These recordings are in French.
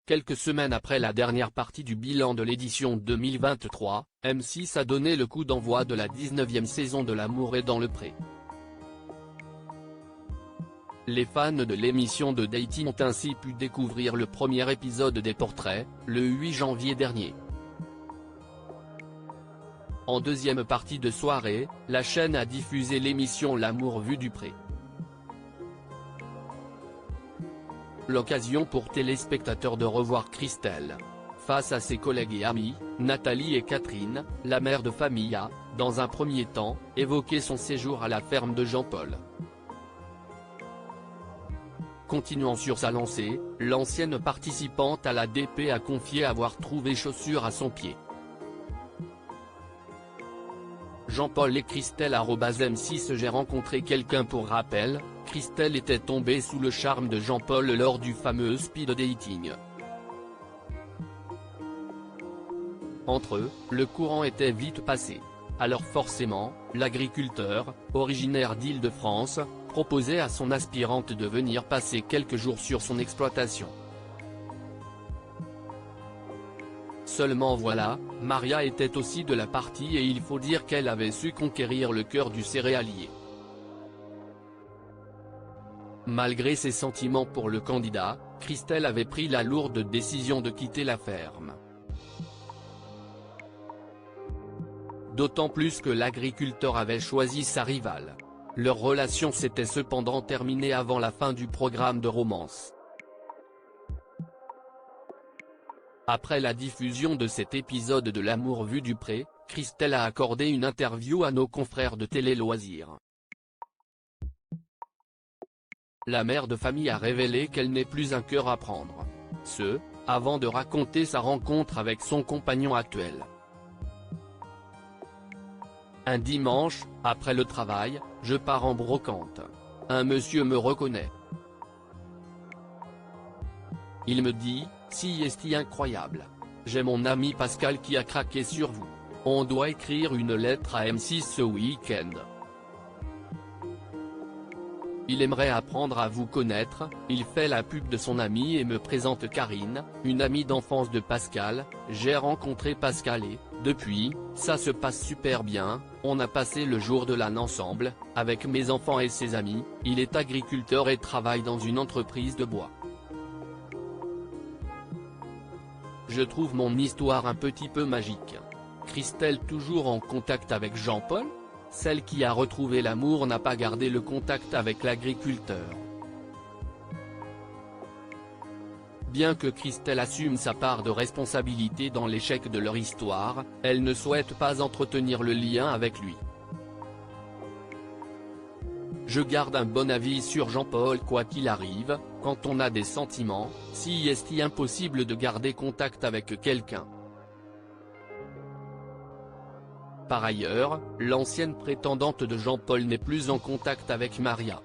Quelques semaines après la dernière partie du bilan de l'édition 2023, M6 a donné le coup d'envoi de la 19e saison de L'amour est dans le pré. Les fans de l'émission de dating ont ainsi pu découvrir le premier épisode des Portraits, le 8 janvier dernier. En deuxième partie de soirée, la chaîne a diffusé l'émission L'amour vu du pré. L'occasion pour téléspectateurs de revoir Christelle, face à ses collègues et amis, Nathalie et Catherine, la mère de famille a, dans un premier temps, évoqué son séjour à la ferme de Jean-Paul. Continuant sur sa lancée, l'ancienne participante à la DP a confié avoir trouvé chaussures à son pied. Jean-Paul et Christelle @M6. J'ai rencontré quelqu'un. Pour rappel, Christelle était tombée sous le charme de Jean-Paul lors du fameux speed dating. Entre eux, le courant était vite passé. Alors forcément, l'agriculteur, originaire d'Île-de-France, proposait à son aspirante de venir passer quelques jours sur son exploitation. Seulement voilà, Maria était aussi de la partie et il faut dire qu'elle avait su conquérir le cœur du céréalier. Malgré ses sentiments pour le candidat, Christelle avait pris la lourde décision de quitter la ferme. D'autant plus que l'agriculteur avait choisi sa rivale. Leur relation s'était cependant terminée avant la fin du programme de romance. Après la diffusion de cet épisode de L'amour vu du pré, Christelle a accordé une interview à nos confrères de Télé Loisirs. La mère de famille a révélé qu'elle n'est plus un cœur à prendre. Avant de raconter sa rencontre avec son compagnon actuel. Un dimanche, après le travail, je pars en brocante. Un monsieur me reconnaît. Il me dit, si est incroyable. J'ai mon ami Pascal qui a craqué sur vous. On doit écrire une lettre à M6 ce week-end. Il aimerait apprendre à vous connaître. Il fait la pub de son ami et me présente Karine, une amie d'enfance de Pascal. J'ai rencontré Pascal et, depuis, ça se passe super bien. On a passé le jour de l'an ensemble, avec mes enfants et ses amis. Il est agriculteur et travaille dans une entreprise de bois. Je trouve mon histoire un petit peu magique. Christelle toujours en contact avec Jean-Paul ? Celle qui a retrouvé l'amour n'a pas gardé le contact avec l'agriculteur. Bien que Christelle assume sa part de responsabilité dans l'échec de leur histoire, elle ne souhaite pas entretenir le lien avec lui. Je garde un bon avis sur Jean-Paul quoi qu'il arrive, quand on a des sentiments, si est impossible de garder contact avec quelqu'un. Par ailleurs, l'ancienne prétendante de Jean-Paul n'est plus en contact avec Maria.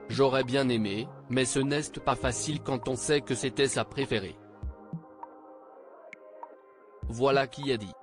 J'aurais bien aimé, mais ce n'est pas facile quand on sait que c'était sa préférée. Voilà qui est dit.